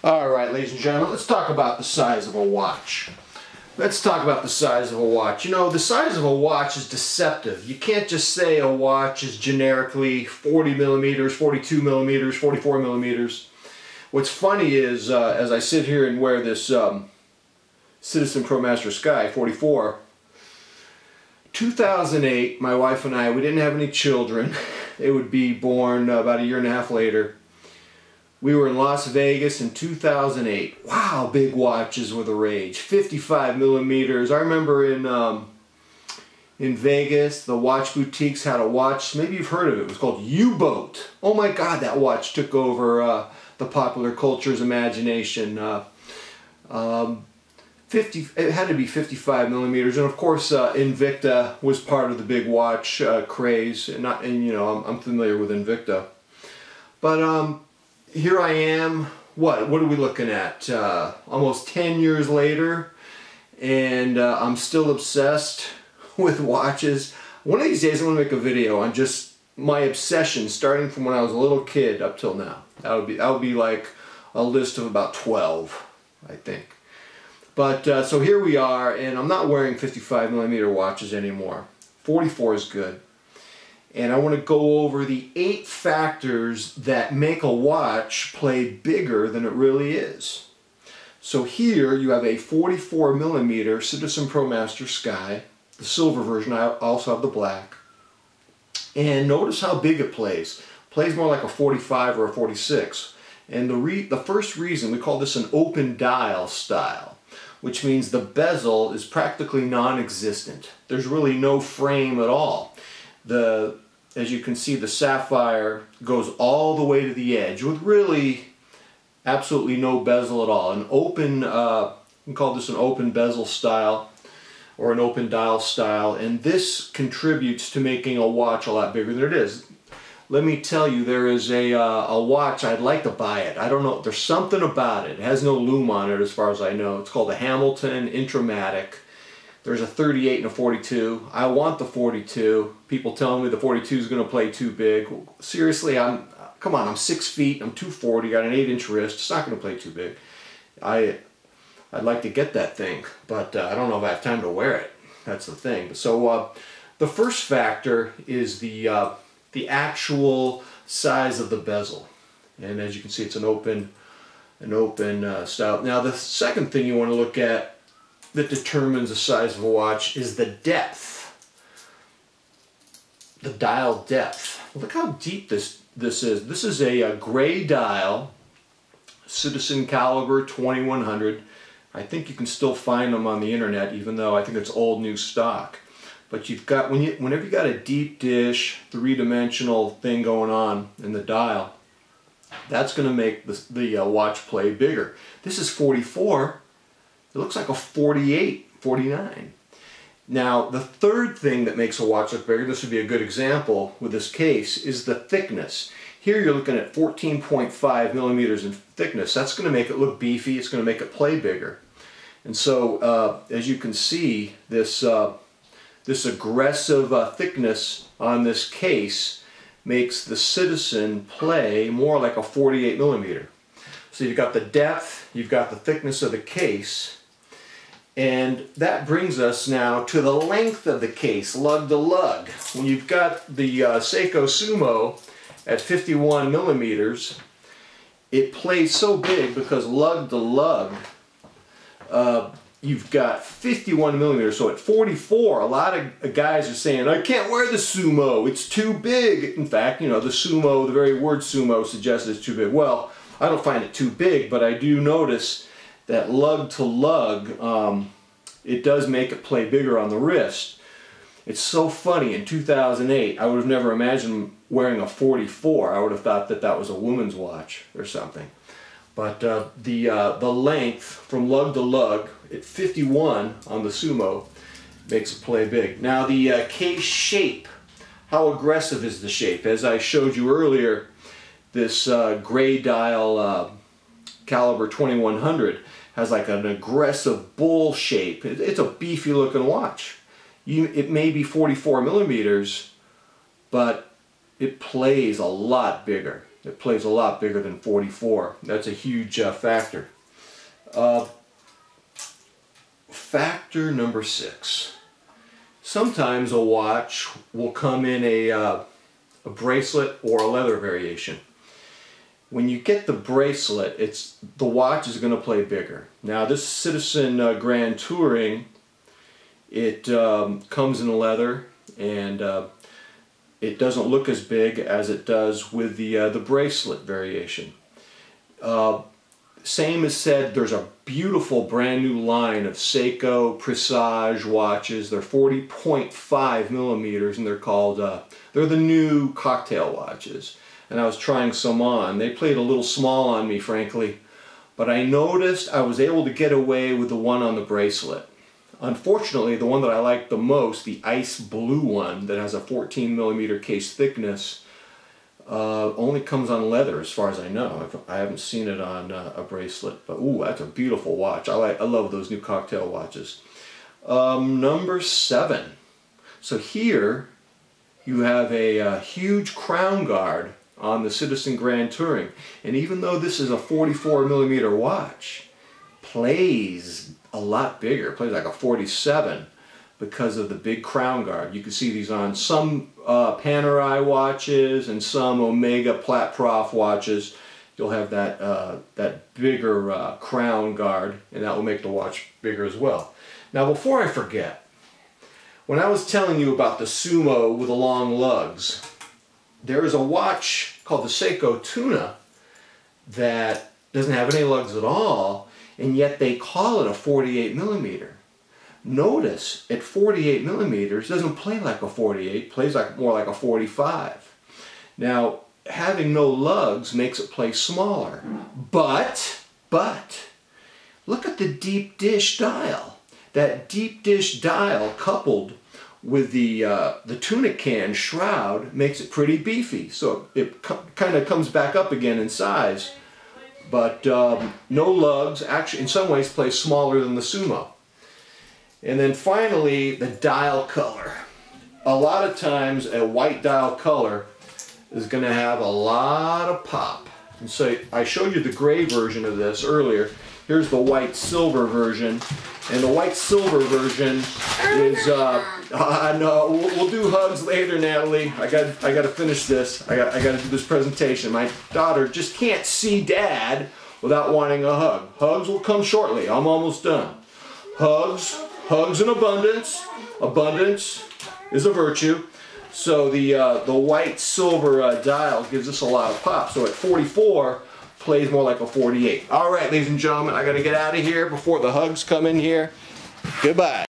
Alright, ladies and gentlemen, let's talk about the size of a watch. Let's talk about the size of a watch. You know, the size of a watch is deceptive. You can't just say a watch is generically 40 millimeters, 42 millimeters, 44 millimeters. What's funny is, as I sit here and wear this Citizen ProMaster Sky 44, 2008, my wife and I, we didn't have any children. They would be born about a year and a half later. We were in Las Vegas in 2008. Wow, big watches were the rage. 55 millimeters. I remember in Vegas, the watch boutiques had a watch. Maybe you've heard of it. It was called U-Boat. Oh my God, that watch took over the popular culture's imagination. It had to be 55 millimeters, and of course, Invicta was part of the big watch craze. And you know, I'm familiar with Invicta, but here I am. What are we looking at? Almost 10 years later, and I'm still obsessed with watches. One of these days I'm going to make a video on just my obsession, starting from when I was a little kid up till now. That would be like a list of about 12, I think. But so here we are, and I'm not wearing 55 millimeter watches anymore. 44 is good. And I want to go over the 8 factors that make a watch play bigger than it really is. So here you have a 44 millimeter Citizen ProMaster Sky, the silver version. I also have the black. And notice how big it plays. It plays more like a 45 or a 46. And the first reason, we call this an open dial style, which means the bezel is practically non-existent. There's really no frame at all. As you can see, the sapphire goes all the way to the edge with really absolutely no bezel at all. An open, we call this an open bezel style or an open dial style, and this contributes to making a watch a lot bigger than it is. Let me tell you, there is a watch, I'd like to buy it. I don't know, there's something about it. It has no lume on it as far as I know. It's called the Hamilton Intramatic. There's a 38 and a 42. I want the 42. People telling me the 42 is going to play too big. Seriously, come on, I'm 6 feet, I'm 240, got an 8-inch wrist. It's not going to play too big. I'd like to get that thing, but I don't know if I have time to wear it. That's the thing. So the first factor is the actual size of the bezel. And as you can see, it's an open style. Now the second thing you want to look at that determines the size of a watch is the depth. The dial depth. Look how deep this is. This is a gray dial, Citizen caliber 2100. I think you can still find them on the internet, even though I think it's old new stock. But you've got, whenever you got a deep dish, 3-dimensional thing going on in the dial, that's going to make the watch play bigger. This is 44. It looks like a 48, 49. Now, the third thing that makes a watch look bigger, this would be a good example with this case, is the thickness. Here you're looking at 14.5 millimeters in thickness. That's going to make it look beefy. It's going to make it play bigger. And so, as you can see, this aggressive thickness on this case makes the Citizen play more like a 48 millimeter. So you've got the depth, you've got the thickness of the case, and that brings us now to the length of the case, lug to lug. When you've got the Seiko Sumo at 51 millimeters, it plays so big because lug to lug, you've got 51 millimeters. So at 44, a lot of guys are saying, I can't wear the Sumo, it's too big. In fact, you know, the Sumo, the very word Sumo suggests it's too big. Well, I don't find it too big, but I do notice that lug to lug, it does make it play bigger on the wrist. It's so funny, in 2008, I would have never imagined wearing a 44. I would have thought that that was a woman's watch or something. But the length from lug to lug at 51 on the Sumo makes it play big. Now the case shape, how aggressive is the shape? As I showed you earlier, this gray dial caliber 2100 has like an aggressive bull shape. It's a beefy looking watch. It may be 44 millimeters, but it plays a lot bigger. It plays a lot bigger than 44. That's a huge factor. Factor number 6. Sometimes a watch will come in a bracelet or a leather variation. When you get the bracelet, the watch is going to play bigger. Now this Citizen Grand Touring, it comes in leather, and it doesn't look as big as it does with the bracelet variation. Same as said, there's a beautiful brand new line of Seiko Presage watches. They're 40.5 millimeters, and they're called, they're the new cocktail watches. And I was trying some on. They played a little small on me, frankly, but I noticed I was able to get away with the one on the bracelet. Unfortunately, the one that I like the most, the ice blue one that has a 14 millimeter case thickness, only comes on leather as far as I know. I haven't seen it on a bracelet, but ooh, that's a beautiful watch. I love those new cocktail watches. Number 7. So here you have a huge crown guard on the Citizen Grand Touring, and even though this is a 44 millimeter watch, plays a lot bigger. It plays like a 47 because of the big crown guard. You can see these on some Panerai watches and some Omega Plat Prof watches. You'll have that bigger crown guard, and that will make the watch bigger as well. Now before I forget, when I was telling you about the Sumo with the long lugs, there is a watch called the Seiko Tuna that doesn't have any lugs at all, and yet they call it a 48 millimeter. Notice at 48 millimeters, it doesn't play like a 48, it plays more like a 45. Now, having no lugs makes it play smaller, but look at the deep dish dial. That deep dish dial coupled with the tuna can shroud makes it pretty beefy, so it kind of comes back up again in size. But no lugs, actually in some ways plays smaller than the Sumo. And then finally, the dial color. A lot of times a white dial color is going to have a lot of pop. And so I showed you the gray version of this earlier. Here's the white silver version. And the white silver version is, no, we'll do hugs later, Natalie. I got to finish this. I got to do this presentation. My daughter just can't see Dad without wanting a hug. Hugs will come shortly. I'm almost done. Hugs in abundance. Abundance is a virtue. So the white silver dial gives us a lot of pop. So at 44, plays more like a 48. All right, ladies and gentlemen, I got to get out of here before the hugs come in here. Goodbye.